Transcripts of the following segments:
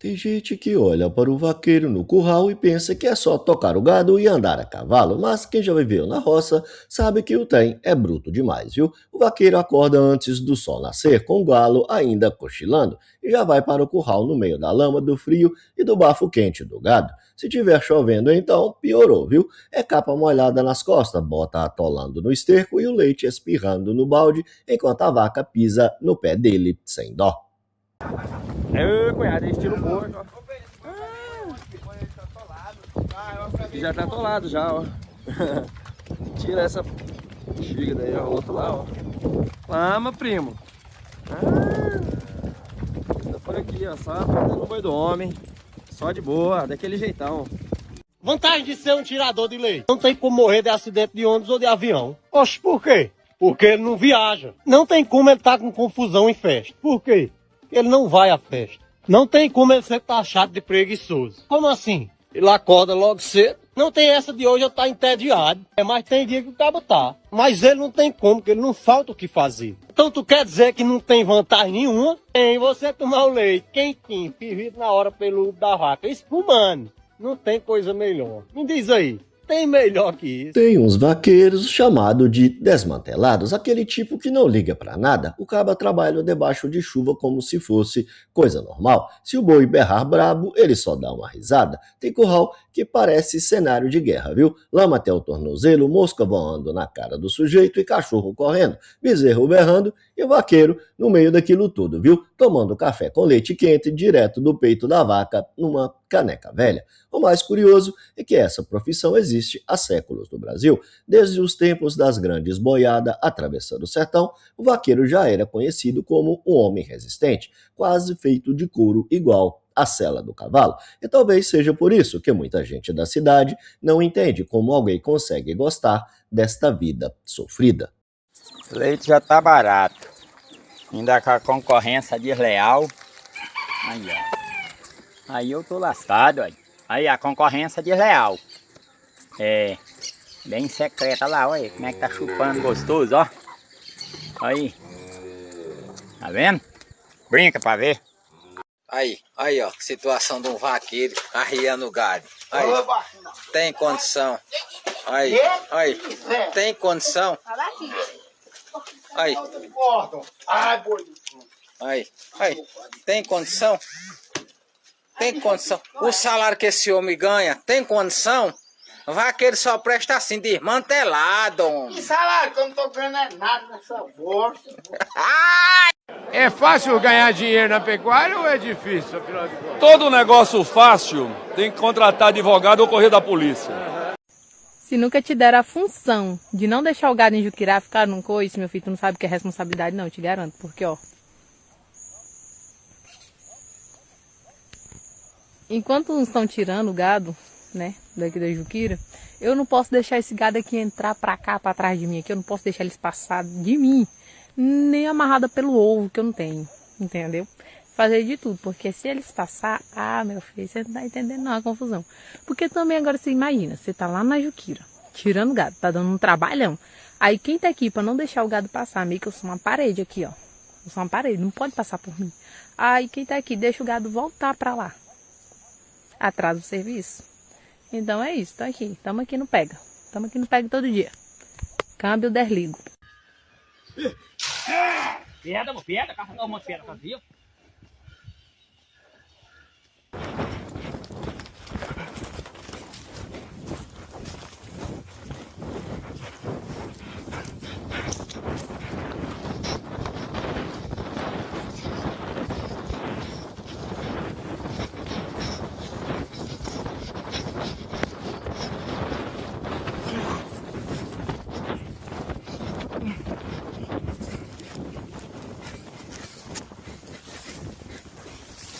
Tem gente que olha para o vaqueiro no curral e pensa que é só tocar o gado e andar a cavalo, mas quem já viveu na roça sabe que o trem é bruto demais, viu? O vaqueiro acorda antes do sol nascer, com o galo ainda cochilando, e já vai para o curral no meio da lama, do frio e do bafo quente do gado. Se tiver chovendo, então piorou, viu? É capa molhada nas costas, bota atolando no esterco e o leite espirrando no balde, enquanto a vaca pisa no pé dele sem dó. É, cunhado, é estilo porco, ó. Já tá atolado já, ó. Tira essa bexiga daí, ó. O outro lá, ó. Lama, primo. Tá por aqui, ó. Só no boi do homem. Só de boa, daquele jeitão. Vantagem de ser um tirador de leite. Não tem como morrer de acidente de ônibus ou de avião. Oxe, por quê? Porque ele não viaja. Não tem como ele estar com confusão em festa. Por quê? Ele não vai à festa. Não tem como ele ser taxado de preguiçoso. Como assim? Ele acorda logo cedo. Não tem essa de hoje eu estar entediado. Mas tem dia que o cabo tá. Mas ele não tem como, porque ele não falta o que fazer. Então tu quer dizer que não tem vantagem nenhuma? Tem você tomar o leite quentinho, fervido na hora pelo da vaca, espumando. Não tem coisa melhor. Me diz aí, tem melhor que isso? Tem uns vaqueiros chamados de desmantelados, aquele tipo que não liga pra nada. O caba trabalha debaixo de chuva como se fosse coisa normal. Se o boi berrar brabo, ele só dá uma risada. Tem curral que parece cenário de guerra, viu? Lama até o tornozelo, mosca voando na cara do sujeito e cachorro correndo, bezerro berrando e o vaqueiro no meio daquilo tudo, viu? Tomando café com leite quente direto do peito da vaca numa caneca velha. O mais curioso é que essa profissão existe há séculos no Brasil. Desde os tempos das grandes boiadas atravessando o sertão, o vaqueiro já era conhecido como um homem resistente, quase feito de couro igual a sela do cavalo. E talvez seja por isso que muita gente da cidade não entende como alguém consegue gostar desta vida sofrida. Leite já tá barato, ainda com a concorrência desleal. Aí, ó. Aí eu tô lascado, aí. Aí a concorrência desleal. É, bem secreta lá, olha como é que tá chupando gostoso, ó. Aí. Tá vendo? Brinca pra ver. Aí, ó, situação de um vaqueiro arriando o gado. Aí, tem condição. Aí, tem condição. Aí, tem condição. Tem condição. O salário que esse homem ganha, tem condição? O vaqueiro só presta assim, desmantelado. Que salário que eu não tô ganhando nada nessa bosta. É fácil ganhar dinheiro na pecuária ou é difícil, afinal de contas? Todo negócio fácil tem que contratar advogado ou correr da polícia. Se nunca te deram a função de não deixar o gado em Juquirá ficar num coice, meu filho, tu não sabe o que é responsabilidade não, eu te garanto. Porque, ó, enquanto uns estão tirando o gado, né, daqui da Juquira, eu não posso deixar esse gado aqui entrar pra cá, pra trás de mim aqui, eu não posso deixar eles passar de mim, nem amarrada pelo ovo que eu não tenho, entendeu? Fazer de tudo, porque se eles passar, meu filho, você não tá entendendo não a confusão. Porque também agora você imagina, você tá lá na Juquira, tirando o gado, tá dando um trabalhão. Aí quem tá aqui pra não deixar o gado passar, meio que eu sou uma parede aqui, ó. Eu sou uma parede, não pode passar por mim. Aí quem tá aqui, deixa o gado voltar pra lá. Atrasa o serviço. Então é isso, tô aqui, tamo aqui no pega. Tamo aqui no pega todo dia. Câmbio desligo. Piada, carregar uma piada, tá viu?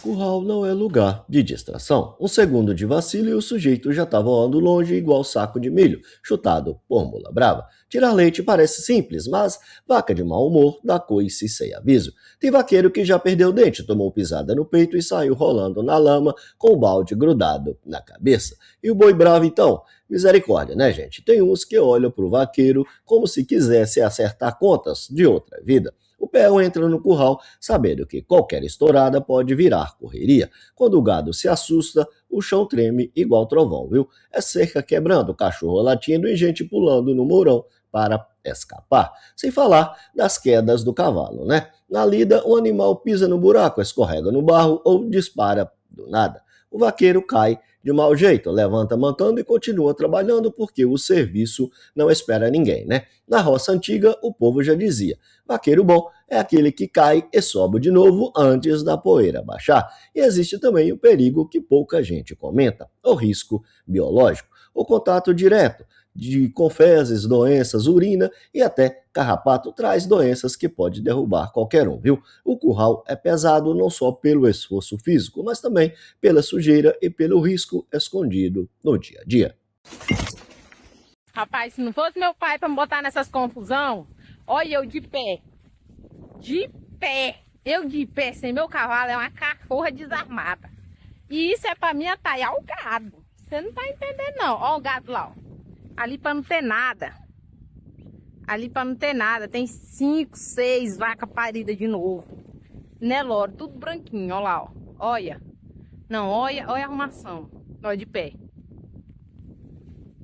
Curral não é lugar de distração. Um segundo de vacilo e o sujeito já tá voando longe igual saco de milho, chutado por mula brava. Tirar leite parece simples, mas vaca de mau humor dá coice sem aviso. Tem vaqueiro que já perdeu o dente, tomou pisada no peito e saiu rolando na lama com o balde grudado na cabeça. E o boi bravo então? Misericórdia, né, gente? Tem uns que olham pro vaqueiro como se quisesse acertar contas de outra vida. O peão entra no curral sabendo que qualquer estourada pode virar correria. Quando o gado se assusta, o chão treme igual trovão, viu? É cerca quebrando, cachorro latindo e gente pulando no mourão para escapar. Sem falar das quedas do cavalo, né? Na lida, o animal pisa no buraco, escorrega no barro ou dispara do nada. O vaqueiro cai de mau jeito, levanta mancando e continua trabalhando porque o serviço não espera ninguém, né? Na roça antiga, o povo já dizia: vaqueiro bom é aquele que cai e sobe de novo antes da poeira baixar. E existe também o perigo que pouca gente comenta: o risco biológico, o contato direto com fezes, doenças, urina e até carrapato traz doenças que pode derrubar qualquer um, viu? O curral é pesado não só pelo esforço físico, mas também pela sujeira e pelo risco escondido no dia a dia. Rapaz, se não fosse meu pai pra me botar nessas confusão, olha eu de pé. De pé. Eu de pé sem meu cavalo é uma cachorra desarmada. E isso é pra mim atalhar o gado. Você não tá entendendo não. Ó o gado lá, ó. Ali pra não ter nada. Ali pra não ter nada. Tem 5, 6 vacas paridas de novo. Nelore, tudo branquinho, ó lá, ó. Olha. Não, olha a arrumação. Olha de pé.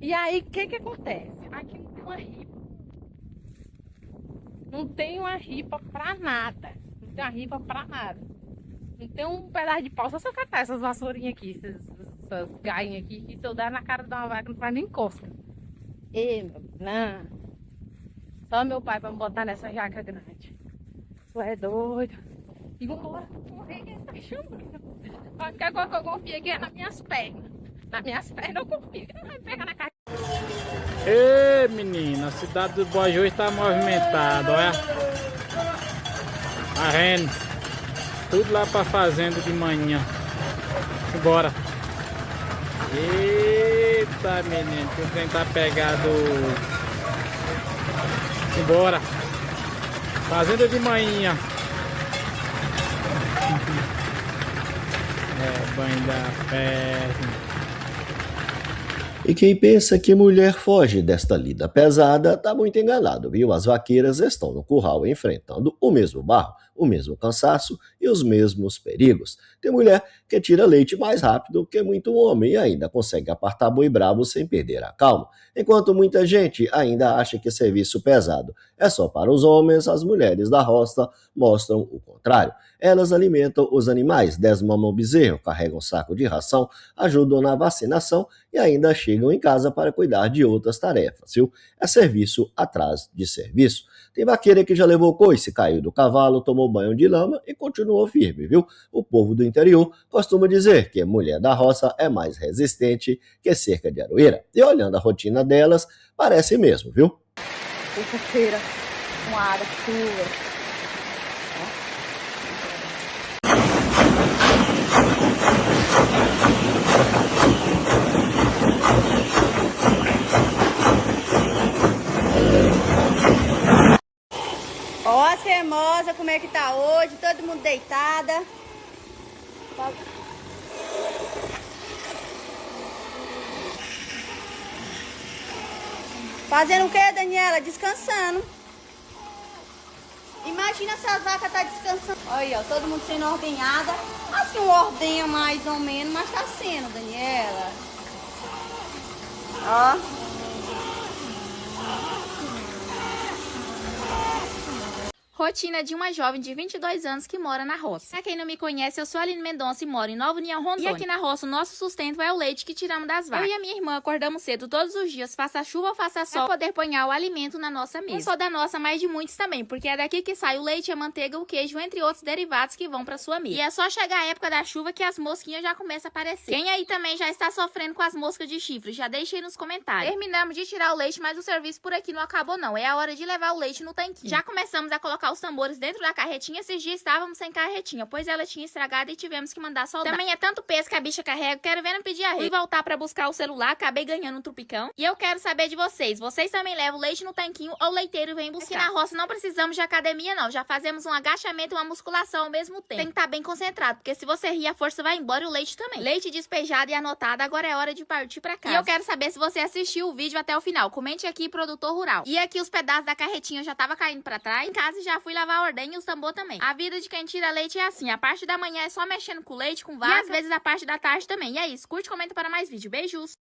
E aí, o que acontece? Aqui não tem uma ripa. Não tem uma ripa pra nada. Não tem uma ripa pra nada. Não tem um pedaço de pau. Só se eu catar essas vassourinhas aqui, essas gainhas aqui, que se eu dar na cara de uma vaca, não faz nem cosca. Não. Só meu pai pra me botar nessa jaca grande. Tu é doido. E vambora correr que ele tá chamando. A única coisa que eu confio aqui é nas minhas pernas. Nas minhas pernas eu confio que não vai pegar na cara. Ei, menina, a cidade do Bojô está movimentada, olha. A renda. Tudo lá pra fazenda de manhã. Bora. Eita, menino, tu tentar pegar do... Embora. Fazenda de manhã. É, banho da perna. E quem pensa que mulher foge desta lida pesada tá muito enganado, viu? As vaqueiras estão no curral enfrentando o mesmo barro, o mesmo cansaço e os mesmos perigos. Tem mulher que tira leite mais rápido que muito homem e ainda consegue apartar boi bravo sem perder a calma. Enquanto muita gente ainda acha que serviço pesado é só para os homens, as mulheres da roça mostram o contrário. Elas alimentam os animais, desmamam o bezerro, carregam saco de ração, ajudam na vacinação e ainda chegam em casa para cuidar de outras tarefas, viu? É serviço atrás de serviço. Tem vaqueira que já levou coice, caiu do cavalo, tomou banho de lama e continuou firme, viu? O povo do interior costuma dizer que a mulher da roça é mais resistente que cerca de aroeira. E olhando a rotina delas, parece mesmo, viu? Terça-feira, com água, chuva. Ó a cremosa, como é que tá hoje, todo mundo deitada. Fazendo o que, Daniela? Descansando. Imagina se a vaca tá descansando. Olha, ó, todo mundo sendo ordenhada. Assim, ordenha mais ou menos, mas tá sendo, Daniela. Ó. Rotina de uma jovem de 22 anos que mora na roça. Pra quem não me conhece, eu sou a Aline Mendonça e moro em Nova União, Rondônia. E aqui na roça, o nosso sustento é o leite que tiramos das vacas. Eu e a minha irmã acordamos cedo todos os dias, faça chuva ou faça sol, pra poder pôr o alimento na nossa mesa. Não só da nossa, mas de muitos também, porque é daqui que sai o leite, a manteiga, o queijo, entre outros derivados que vão pra sua mesa. E é só chegar a época da chuva que as mosquinhas já começam a aparecer. Quem aí também já está sofrendo com as moscas de chifre, já deixa aí nos comentários. Terminamos de tirar o leite, mas o serviço por aqui não acabou não. É a hora de levar o leite no tanquinho. Já começamos a colocar os tambores dentro da carretinha. Esses dias estávamos sem carretinha, pois ela tinha estragado e tivemos que mandar soldar. Também é tanto peso que a bicha carrega, quero ver não pedir arrego. Fui voltar pra buscar o celular, acabei ganhando um trupicão. E eu quero saber de vocês. Vocês também levam leite no tanquinho ou o leiteiro vem buscar? Aqui na roça não precisamos de academia não, já fazemos um agachamento e uma musculação ao mesmo tempo. Tem que estar bem concentrado, porque se você rir a força vai embora e o leite também. Leite despejado e anotado, agora é hora de partir pra casa. E eu quero saber se você assistiu o vídeo até o final. Comente aqui, produtor rural. E aqui os pedaços da carretinha já tava caindo pra trás. Em casa já já fui lavar a ordenha e os tambor também. A vida de quem tira leite é assim, a parte da manhã é só mexendo com leite, com vaca, e às vezes a parte da tarde também. E é isso, curte, comenta para mais vídeo. Beijos!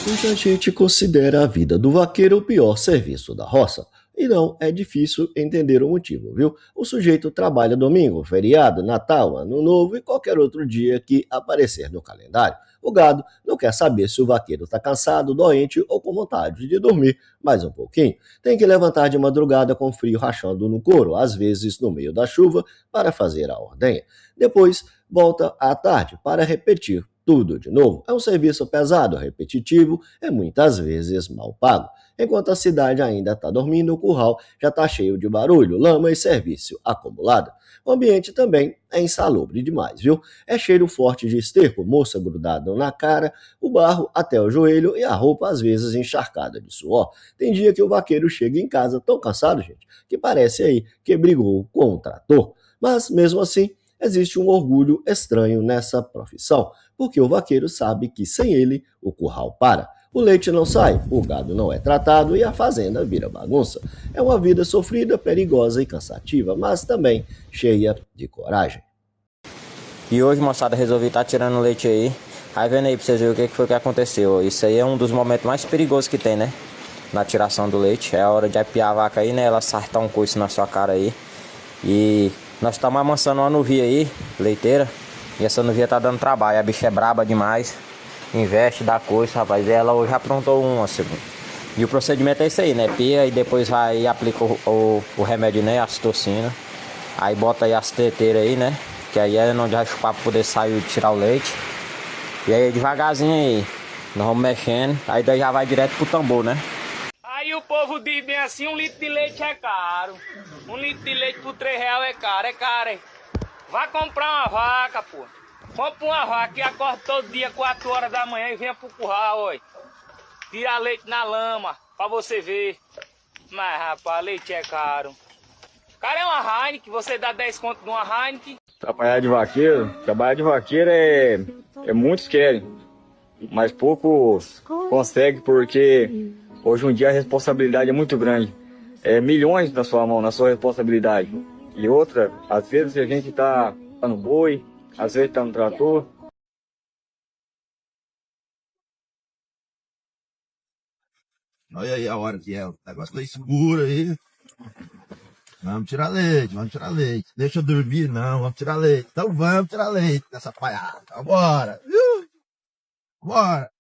Muita gente considera a vida do vaqueiro o pior serviço da roça. E não é difícil entender o motivo, viu? O sujeito trabalha domingo, feriado, Natal, Ano Novo e qualquer outro dia que aparecer no calendário. O gado não quer saber se o vaqueiro está cansado, doente ou com vontade de dormir mais um pouquinho. Tem que levantar de madrugada com frio rachando no couro, às vezes no meio da chuva, para fazer a ordenha. Depois volta à tarde para repetir tudo de novo. É um serviço pesado, repetitivo e muitas vezes mal pago. Enquanto a cidade ainda está dormindo, o curral já está cheio de barulho, lama e serviço acumulado. O ambiente também é insalubre demais, viu? É cheiro forte de esterco, moça grudada na cara, o barro até o joelho e a roupa às vezes encharcada de suor. Tem dia que o vaqueiro chega em casa tão cansado, gente, que parece aí que brigou com um trator. Mas mesmo assim, existe um orgulho estranho nessa profissão, porque o vaqueiro sabe que sem ele o curral para. O leite não sai, o gado não é tratado e a fazenda vira bagunça. É uma vida sofrida, perigosa e cansativa, mas também cheia de coragem. E hoje, moçada, resolvi estar tirando leite aí. Aí vendo aí pra vocês verem o que foi que aconteceu. Isso aí é um dos momentos mais perigosos que tem, né? Na tiração do leite. É a hora de apiar a vaca aí, né? Ela sartar um coice na sua cara aí. E nós estamos amansando uma nuvia aí, leiteira. E essa nuvia tá dando trabalho. A bicha é braba demais. Investe, dá coice, rapaz. E ela hoje aprontou uma, segundo. E o procedimento é isso aí, né? Pia e depois vai e aplica o remédio, né? A citocina. Aí bota aí as teteiras aí, né? Que aí é onde vai chupar pra poder sair e tirar o leite. E aí devagarzinho aí. Nós vamos mexendo. Aí daí já vai direto pro tambor, né? Aí o povo diz bem assim, 1 litro de leite é caro. 1 litro de leite por R$3 é caro, hein? Vai comprar uma vaca, pô. Compra uma vaca e acorda todo dia 4 horas da manhã e venha pro curral, oi. Tira leite na lama, pra você ver. Mas, rapaz, leite é caro. Cara, é uma Heineken, você dá 10 conto de uma Heineken. Trabalhar de vaqueiro é muitos querem, mas poucos conseguem, porque hoje em dia a responsabilidade é muito grande. É milhões na sua mão, na sua responsabilidade. E outra, às vezes a gente tá no boi, às vezes tá no trator. Olha aí a hora que é, o negócio tá escuro aí. Vamos tirar leite, vamos tirar leite. Deixa eu dormir, não, vamos tirar leite. Então vamos tirar leite nessa palhada. Vambora, viu? Bora.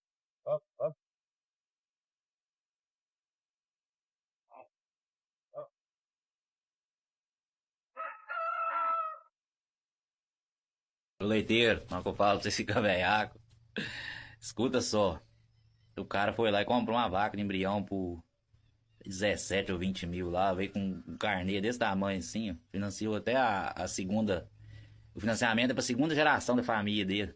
O leiteiro, como eu falo, você fica velhaco. Escuta só. O cara foi lá e comprou uma vaca de embrião por 17 ou 20 mil lá. Veio com um carnê desse tamanho assim, ó. Financiou até a segunda. O financiamento é pra segunda geração da família dele.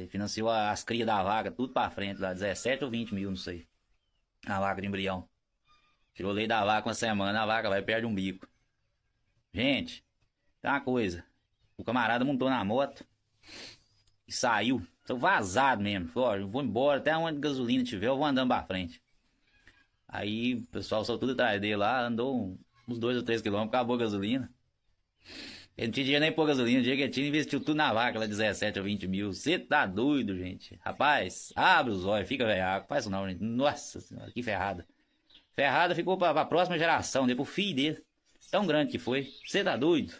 Financiou as crias da vaca, tudo pra frente lá. 17 ou 20 mil, não sei. A vaca de embrião. Tirou o leite da vaca uma semana, a vaca vai perder um bico. Gente, tem uma coisa. O camarada montou na moto e saiu. Saiu vazado mesmo. Falou, ó, eu vou embora, até onde gasolina tiver, eu vou andando pra frente. Aí o pessoal saiu tudo atrás dele lá, andou uns 2 ou 3 quilômetros, acabou a gasolina. Ele não tinha dinheiro nem pôr gasolina, o dia que ele tinha, investiu tudo na vaca, lá 17 ou 20 mil. Você tá doido, gente. Rapaz, abre os olhos, fica velhaco. Faz isso não, gente. Nossa senhora, que ferrada. Ferrada ficou pra próxima geração, né? Pro filho dele. Tão grande que foi. Você tá doido?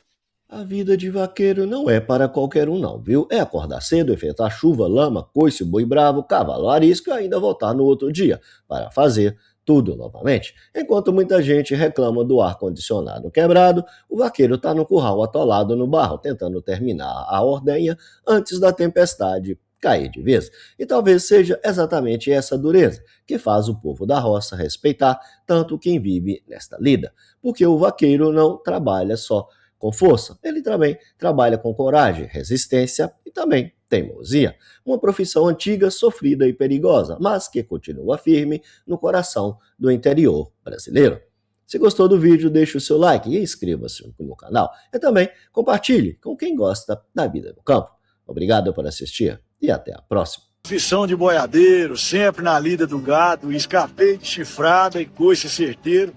A vida de vaqueiro não é para qualquer um não, viu? É acordar cedo, enfrentar chuva, lama, coice, boi bravo, cavalo arisco e ainda voltar no outro dia para fazer tudo novamente. Enquanto muita gente reclama do ar-condicionado quebrado, o vaqueiro está no curral atolado no barro, tentando terminar a ordenha antes da tempestade cair de vez. E talvez seja exatamente essa dureza que faz o povo da roça respeitar tanto quem vive nesta lida. Porque o vaqueiro não trabalha só com força, ele também trabalha com coragem, resistência e também teimosia. Uma profissão antiga, sofrida e perigosa, mas que continua firme no coração do interior brasileiro. Se gostou do vídeo, deixe o seu like e inscreva-se no canal. E também compartilhe com quem gosta da vida no campo. Obrigado por assistir e até a próxima. Profissão de boiadeiro, sempre na lida do gado, escapei de chifrada e coice certeiro,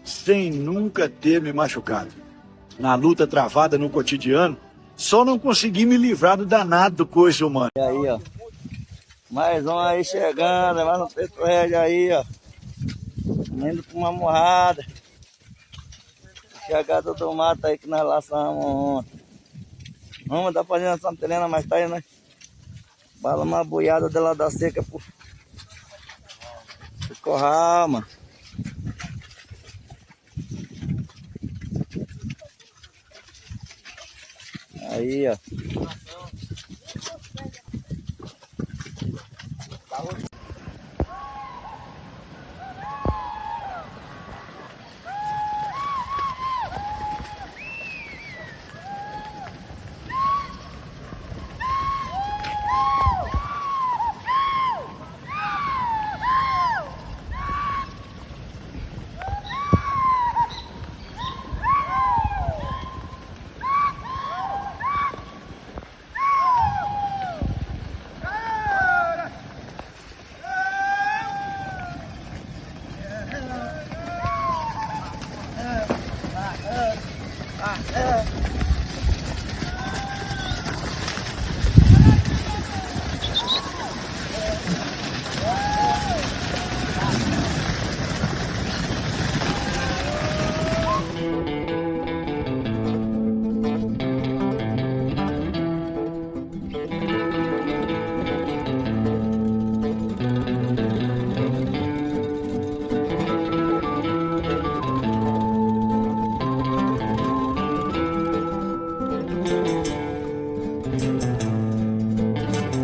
sem nunca ter me machucado. Na luta travada no cotidiano, só não consegui me livrar do danado do coice humano. E aí, ó. Mais um aí chegando, mais um petróleo aí, ó. Indo pra uma morrada. Chegada do mato aí que nós laçamos ontem. Vamos dar fazendo Santa Helena mais tarde, né? Bala uma boiada dela da seca pro corral, mano. Aí, ó.